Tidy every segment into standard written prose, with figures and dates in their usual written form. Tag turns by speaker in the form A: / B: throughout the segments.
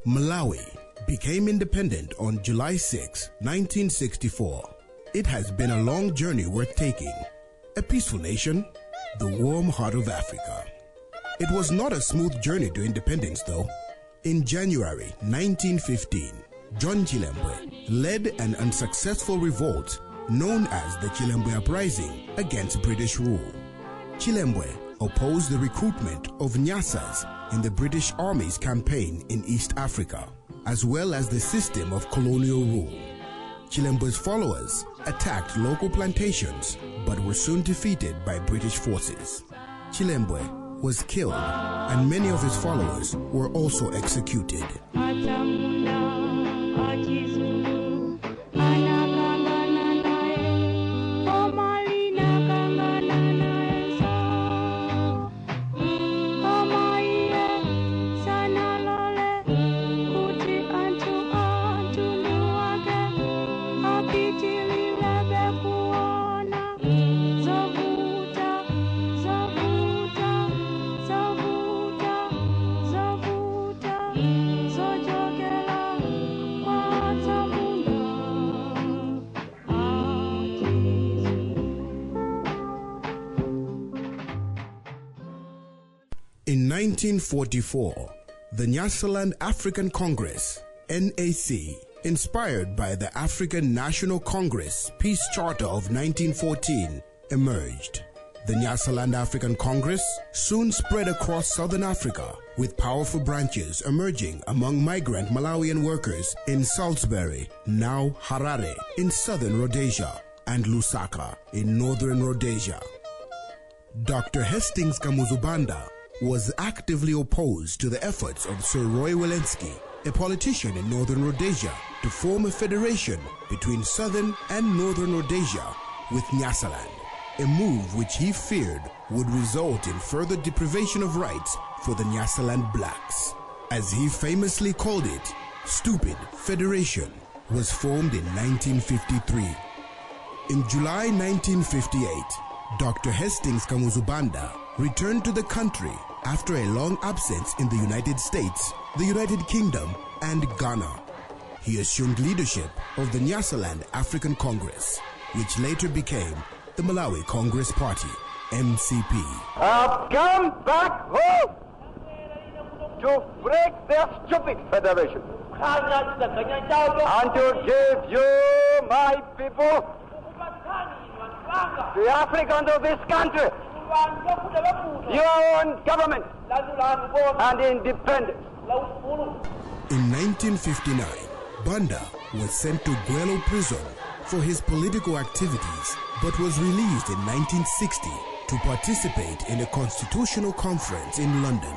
A: Malawi became independent on July 6, 1964. It has been a long journey worth taking. A peaceful nation, the warm heart of Africa. It was not a smooth journey to independence though. In January 1915, John Chilembwe led an unsuccessful revolt known as the Chilembwe Uprising against British rule. Chilembwe opposed the recruitment of Nyasas in the British Army's campaign in East Africa, as well as the system of colonial rule. Chilembwe's followers attacked local plantations but were soon defeated by British forces. Chilembwe was killed and many of his followers were also executed. In 1944, the Nyasaland African Congress, NAC, inspired by the African National Congress Peace Charter of 1914, emerged. The Nyasaland African Congress soon spread across southern Africa, with powerful branches emerging among migrant Malawian workers in Salisbury, now Harare, in southern Rhodesia, and Lusaka, in northern Rhodesia. Dr. Hastings Kamuzubanda was actively opposed to the efforts of Sir Roy Welensky, a politician in northern Rhodesia, to form a federation between southern and northern Rhodesia with Nyasaland, a move which he feared would result in further deprivation of rights for the Nyasaland blacks. As he famously called it, Stupid Federation was formed in 1953. In July 1958, Dr. Hastings Kamuzubanda returned to the country after a long absence in the United States, the United Kingdom, and Ghana. He assumed leadership of the Nyasaland African Congress, which later became the Malawi Congress Party, MCP.
B: I've come back home to break their stupid federation and to give you, my people, the Africans of this country, your own government and independence.
A: In 1959, Banda was sent to Gwelo prison for his political activities, but was released in 1960 to participate in a constitutional conference in London.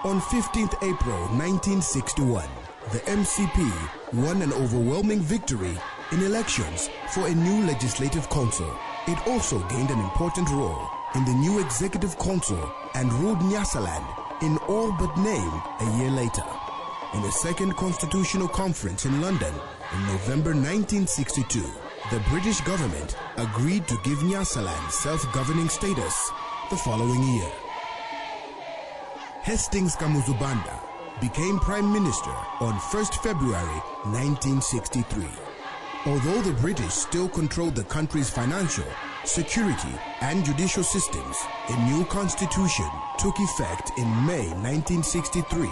A: On 15th April 1961, the MCP won an overwhelming victory in elections for a new legislative council. It also gained an important role in the new executive council and ruled Nyasaland in all but name a year later. In a second constitutional conference in London in November 1962, the British government agreed to give Nyasaland self-governing status the following year. Hastings Kamuzubanda became Prime Minister on 1st February 1963. Although the British still controlled the country's financial, security, and judicial systems, a new constitution took effect in May 1963,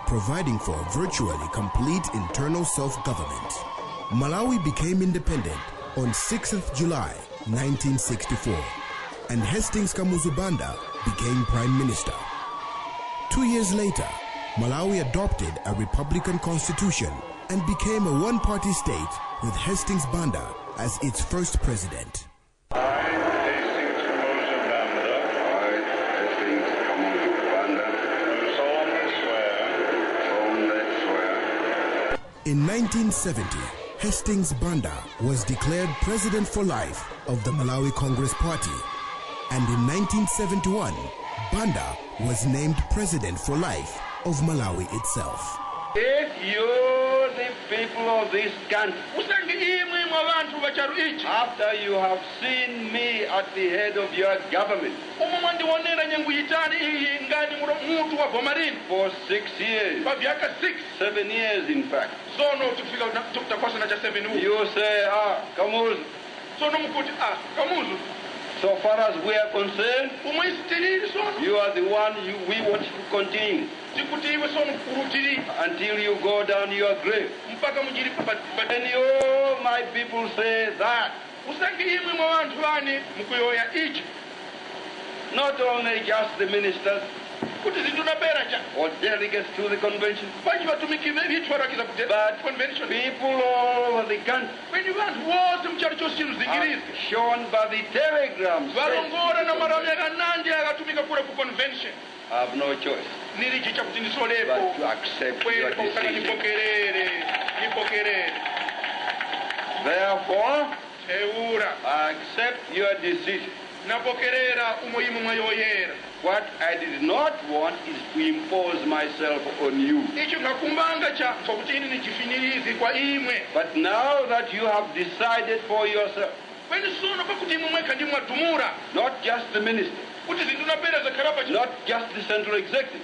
A: providing for virtually complete internal self-government. Malawi became independent on 6th July 1964, and Hastings Kamuzubanda became Prime Minister. 2 years later, Malawi adopted a republican constitution and became a one-party state with Hastings Banda as its first president. In 1970, Hastings Banda was declared president for life of the Malawi Congress Party, and in 1971, Banda was named president for life of Malawi itself.
B: If you the people of this country, after you have seen me at the head of your government for 6 years, 7 years in fact, you say, Kamuzu. So far as we are concerned, you are the one we want to continue until you go down your grave. And you, my people, say that. Not only just the ministers or delegates to the convention, but people all over the country, shown by the telegrams, have no choice but to accept your decision. Therefore, I accept your decision. What I did not want is to impose myself on you. But now that you have decided for yourself, not just the minister, not just the central executive,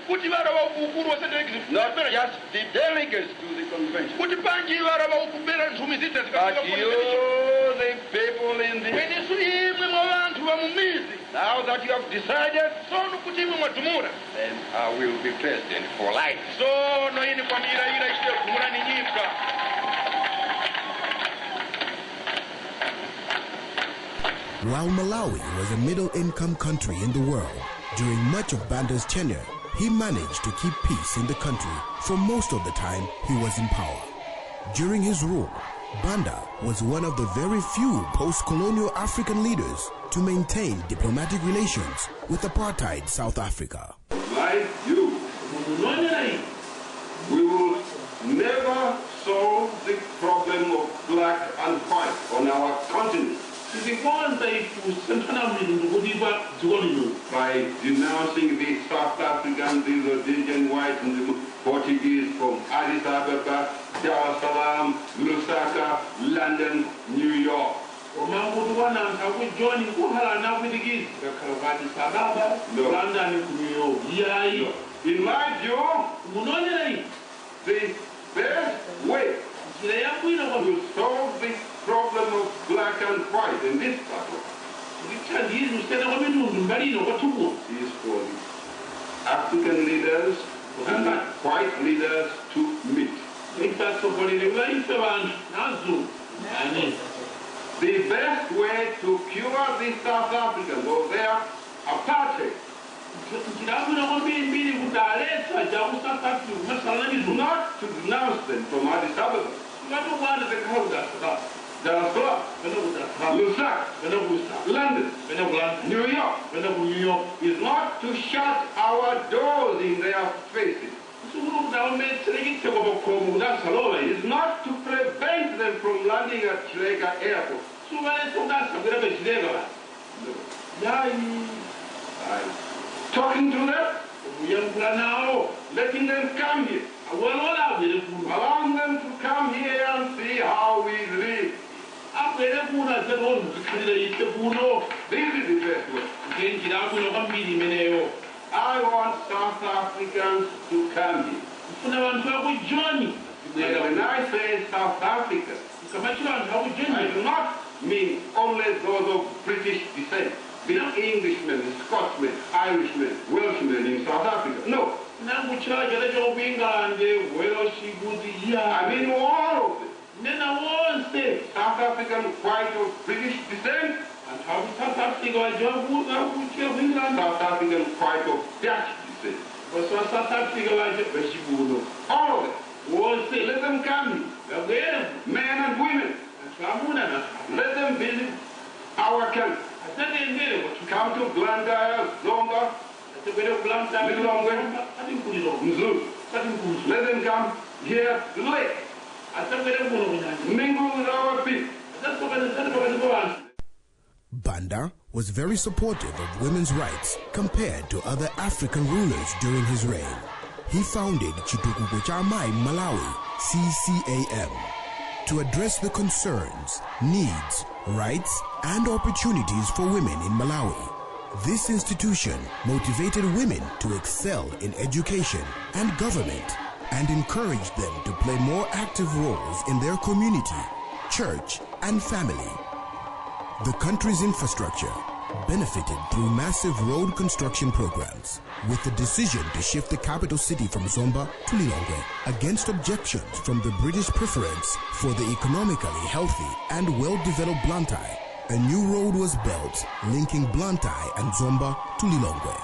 B: not just the delegates to the convention, but you, the people in the... Now that you have decided, then I will be president for life.
A: While Malawi was a middle-income country in the world, during much of Banda's tenure, he managed to keep peace in the country for most of the time he was in power. During his rule, Banda was one of the very few post-colonial African leaders to maintain diplomatic relations with apartheid South Africa.
C: Like you, we will never solve the problem of black and white on our continent by denouncing the South African, the Rhodesian white and the Portuguese from Addis Ababa, Dar es Salaam, Lusaka, London, New York. No. In my view, the best way to solve the problem of black and white in this battle is for the African leaders and the white leaders to meet. The best way to cure the South Africans or their apartheid is not to denounce them from Addis Ababa, Dar es Salaam, Lusaka, London, New York, is not to shut our doors in their faces. It's not to prevent them from landing at Chileka Airport. I'm talking to them, letting them come here, allowing them to come here and see how we live. This is the best way. I want South Africans to come here. When I say South Africa, I do not mean only those of British descent, the Englishmen, Scotsmen, Irishmen, Welshmen in South Africa. No. I mean all of them. South African white of British descent, and South African white of Dutch descent. All of them. Let them come here, men and women. Let them visit our country. Come to Blantyre, Zonga, Lilongwe, Mzulu. Let them come here to the lake. Mingle with our people.
A: Banda was very supportive of women's rights compared to other African rulers during his reign. he founded Chitukuko cha Mai Malawi, CCAM, to address the concerns, needs, rights, and opportunities for women in Malawi. This institution motivated women to excel in education and government and encouraged them to play more active roles in their community, church, and family. The country's infrastructure benefited through massive road construction programs, with the decision to shift the capital city from Zomba to Lilongwe against objections from the British preference for the economically healthy and well-developed Blantyre. A new road was built linking Blantyre and Zomba to Lilongwe.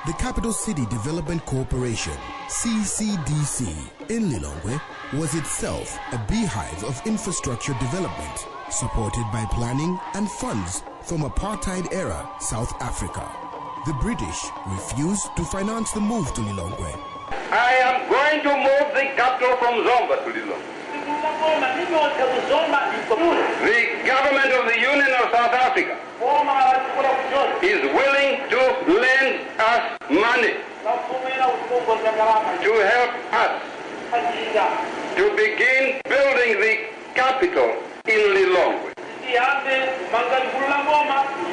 A: The Capital City Development Corporation, CCDC, in Lilongwe was itself a beehive of infrastructure development, supported by planning and funds from apartheid-era South Africa. The British refused to finance the move to Lilongwe.
C: I am going to move the capital from Zomba to Lilongwe. The government of the Union of South Africa is willing to lend us money to help us to begin building the capital in Lilongwe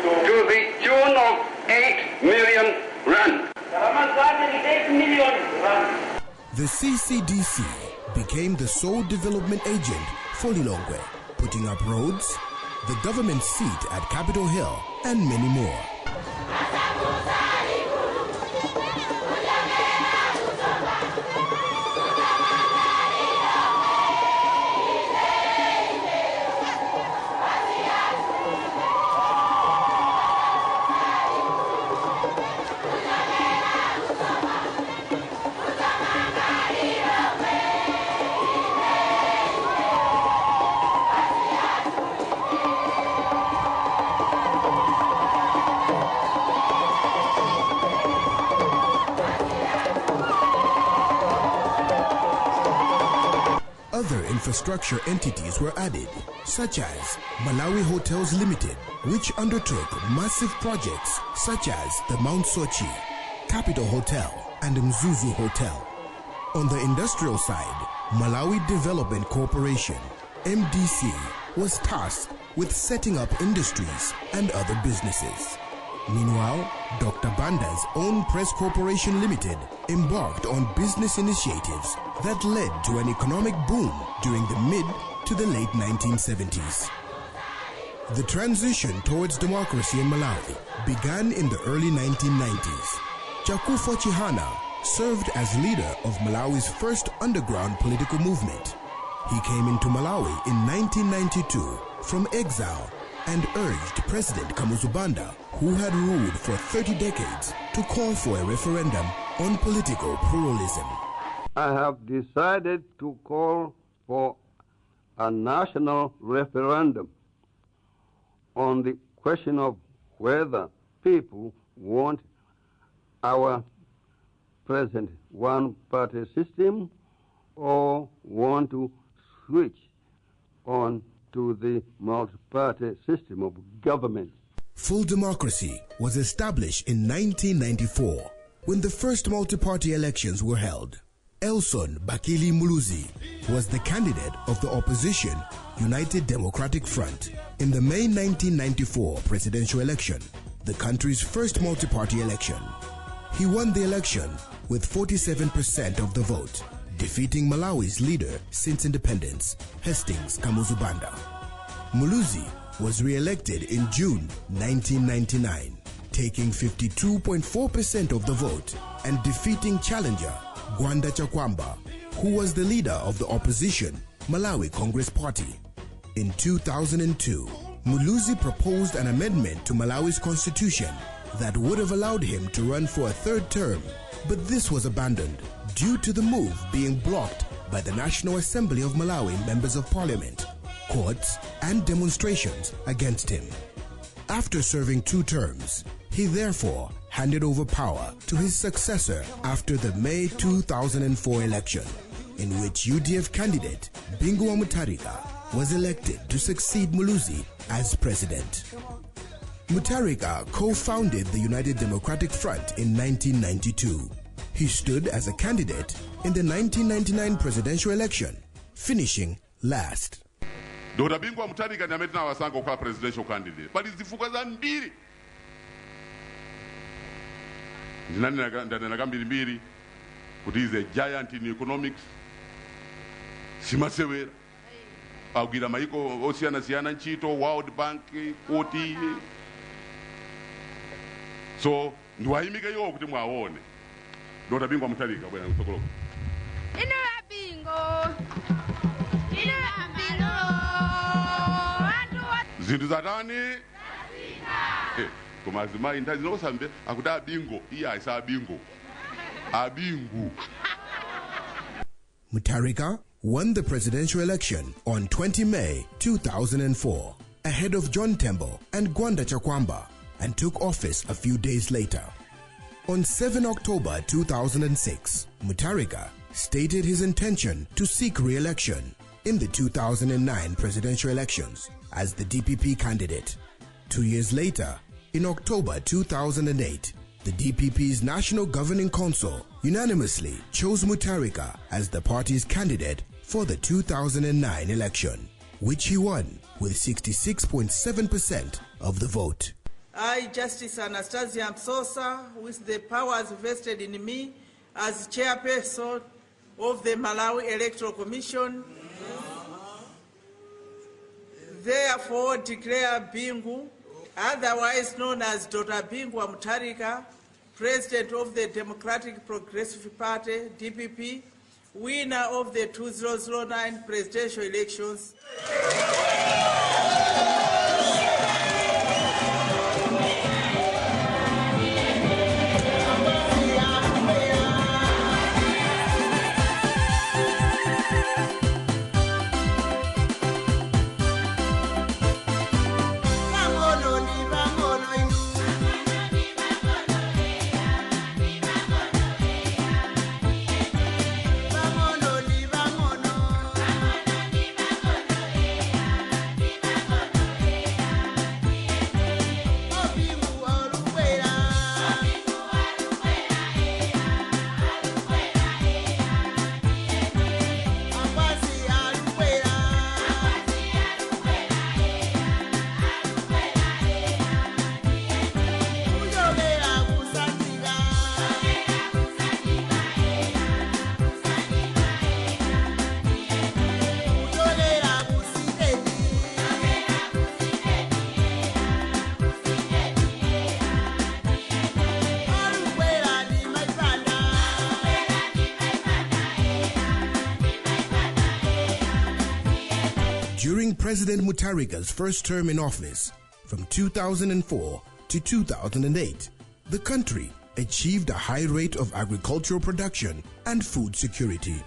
C: to the tune of 8 million rand.
A: The CCDC became the sole development agent for Lilongwe, putting up roads, the government seat at Capitol Hill, and many more. Other infrastructure entities were added, such as Malawi Hotels Limited, which undertook massive projects such as the Mount Sochi, Capital Hotel, and Mzuzu Hotel. On the industrial side, Malawi Development Corporation, MDC, was tasked with setting up industries and other businesses. Meanwhile, Dr. Banda's own Press Corporation Limited embarked on business initiatives that led to an economic boom during the mid to the late 1970s. The transition towards democracy in Malawi began in the early 1990s. Chakufo Chihana served as leader of Malawi's first underground political movement. He came into Malawi in 1992 from exile and urged President Kamuzu Banda, who had ruled for 30 decades, to call for a referendum on political pluralism.
D: I have decided to call for a national referendum on the question of whether people want our present one-party system or want to switch on to the multi-party system of government.
A: Full democracy was established in 1994 when the first multi-party elections were held. Elson Bakili Muluzi was the candidate of the opposition United Democratic Front in the May 1994 presidential election, the country's first multi-party election. He won the election with 47% of the vote, defeating Malawi's leader since independence, Hastings Kamuzu Banda. Muluzi was re-elected in June 1999, taking 52.4% of the vote and defeating challenger Gwanda Chakwamba, who was the leader of the opposition Malawi Congress Party. In 2002, Muluzi proposed an amendment to Malawi's constitution that would have allowed him to run for a third term, but this was abandoned due to the move being blocked by the National Assembly of Malawi members of parliament, courts, and demonstrations against him. After serving 2 terms, he therefore handed over power to his successor after the May 2004 election, in which UDF candidate Bingu Mutharika was elected to succeed Muluzi as president. Mutharika co-founded the United Democratic Front in 1992. He stood as a candidate in the 1999 presidential election, finishing last.
E: Dr. Bingwa Mutharika ndiye tinawasanga kukhala presidential candidate. Pali zifukwa zambiri. Ndanena kambirimbiri kuti is a giant in economics. Simasewera. Agwira maiko osiyana ntchito, World Bank, Koti. So, ndiwayimike iwo kuti mwaone. Dr. Bingwa Mutharika bwana utsogolo.
F: Ino ya bingo. Ino ya bingo.
E: Zinthu zatani? Koma azimayi ndazi nosambe akuti abingo, iya isa abingo. Abingu.
A: Mutharika won the presidential election on 20 May 2004 ahead of John Tembo and Gwanda Chakwamba, and took office a few days later. On 7 October 2006, Mutharika stated his intention to seek re-election in the 2009 presidential elections as the DPP candidate. 2 years later, in October 2008, the DPP's National Governing Council unanimously chose Mutharika as the party's candidate for the 2009 election, which he won with 66.7% of the vote.
G: I, Justice Anastasia Msosa, with the powers vested in me as chairperson of the Malawi Electoral Commission, therefore declare Bingu, otherwise known as Dr. Bingwa Mutharika, President of the Democratic Progressive Party, DPP, winner of the 2009 presidential elections.
A: During President Mutharika's first term in office, from 2004 to 2008, the country achieved a high rate of agricultural production and food security.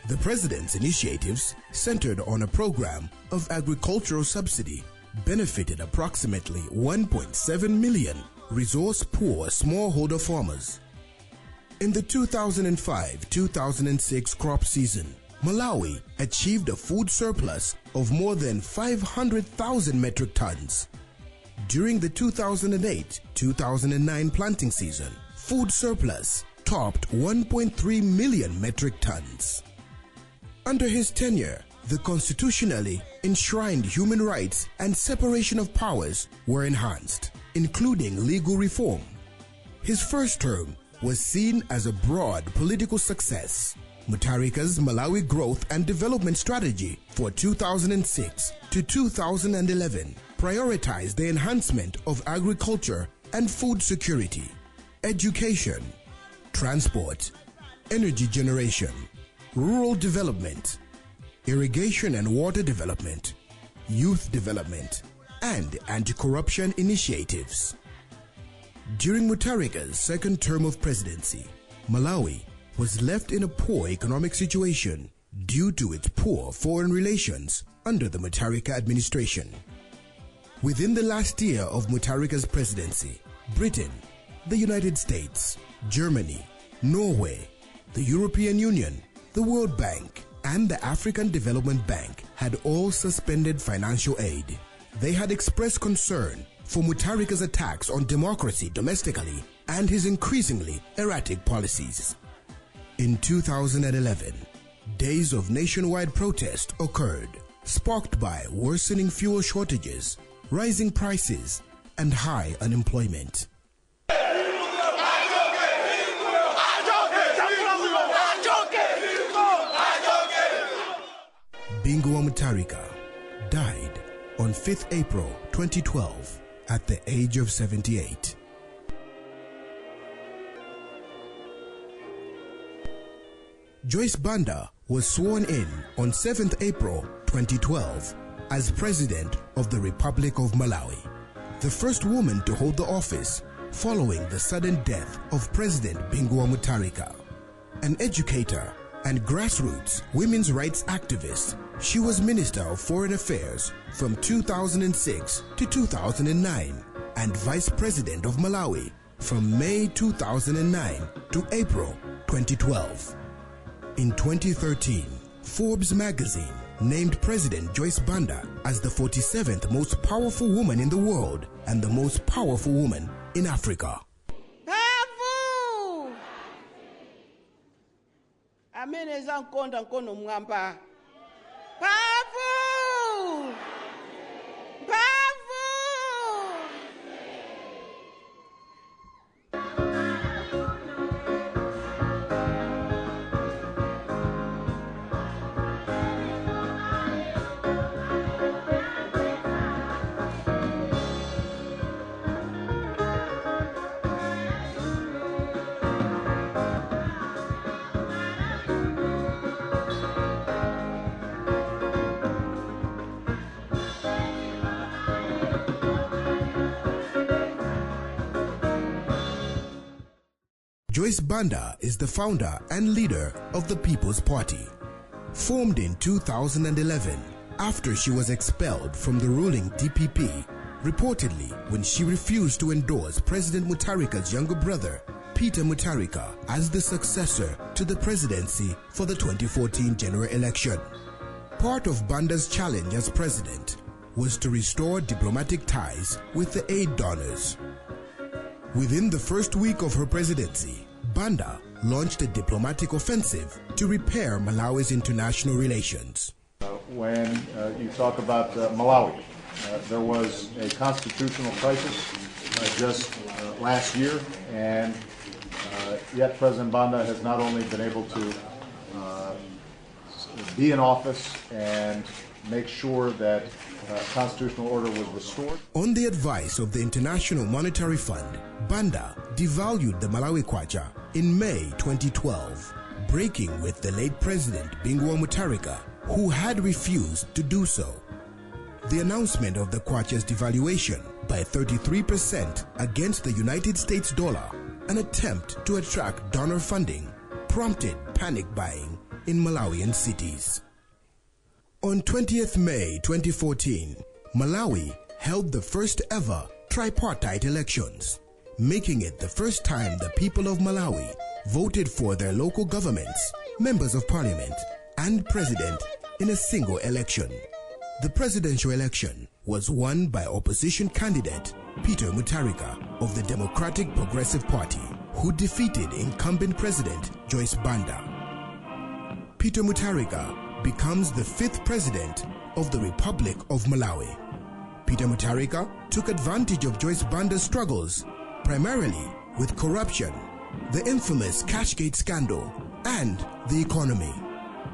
A: The president's initiatives, centered on a program of agricultural subsidy, benefited approximately 1.7 million resource-poor smallholder farmers. In the 2005-2006 crop season, Malawi achieved a food surplus of more than 500,000 metric tons. During the 2008-2009 planting season, food surplus topped 1.3 million metric tons. Under his tenure, the constitutionally enshrined human rights and separation of powers were enhanced, including legal reform. His first term was seen as a broad political success. Mutharika's Malawi Growth and Development Strategy for 2006 to 2011 prioritized the enhancement of agriculture and food security, education, transport, energy generation, rural development, irrigation and water development, youth development, and anti-corruption initiatives. During Mutharika's second term of presidency, Malawi was left in a poor economic situation due to its poor foreign relations under the Mutharika administration. Within the last year of Mutharika's presidency, Britain, the United States, Germany, Norway, the European Union, the World Bank, and the African Development Bank had all suspended financial aid. They had expressed concern for Mutharika's attacks on democracy domestically and his increasingly erratic policies. In 2011, days of nationwide protest occurred, sparked by worsening fuel shortages, rising prices, and high unemployment. Bingu wa Mutharika died on 5th April 2012 at the age of 78. Joyce Banda was sworn in on 7th April 2012 as President of the Republic of Malawi, the first woman to hold the office following the sudden death of President Bingu wa Mutharika. An educator and grassroots women's rights activist, she was Minister of Foreign Affairs from 2006 to 2009 and Vice President of Malawi from May 2009 to April 2012. In 2013, Forbes magazine named President Joyce Banda as the 47th most powerful woman in the world and the most powerful woman in Africa.
H: Pavu! Amene zankonda nkono mwamba. Pavu! Pavu!
A: Joyce Banda is the founder and leader of the People's Party. Formed in 2011 after she was expelled from the ruling DPP, reportedly when she refused to endorse President Mutharika's younger brother, Peter Mutharika, as the successor to the presidency for the 2014 general election. Part of Banda's challenge as president was to restore diplomatic ties with the aid donors. Within the first week of her presidency, Banda launched a diplomatic offensive to repair Malawi's international relations.
I: When you talk about Malawi, there was a constitutional crisis just last year, and yet President Banda has not only been able to be in office and make sure that constitutional order was restored.
A: On the advice of the International Monetary Fund, Banda devalued the Malawi kwacha in May 2012, breaking with the late President Bingu wa Mutharika, who had refused to do so. The announcement of the kwacha's devaluation by 33% against the United States dollar, an attempt to attract donor funding, prompted panic buying in Malawian cities. On 20th May 2014, Malawi held the first ever tripartite elections, making it the first time the people of Malawi voted for their local governments, members of parliament, and president in a single election. The presidential election was won by opposition candidate Peter Mutharika of the Democratic Progressive Party, who defeated incumbent president Joyce Banda. Peter Mutharika becomes the 5th president of the Republic of Malawi. Peter Mutharika took advantage of Joyce Banda's struggles, primarily with corruption, the infamous Cashgate scandal, and the economy.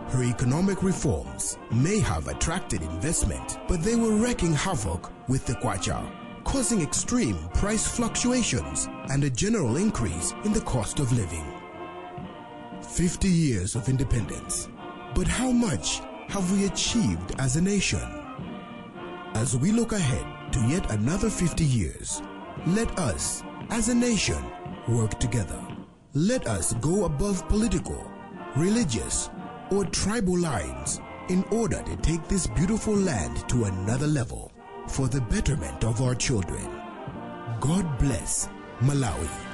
A: Her economic reforms may have attracted investment, but they were wreaking havoc with the kwacha, causing extreme price fluctuations and a general increase in the cost of living. 50 years of independence. But how much have we achieved as a nation? As we look ahead to yet another 50 years, let us, as a nation, work together. Let us go above political, religious, or tribal lines in order to take this beautiful land to another level for the betterment of our children. God bless Malawi.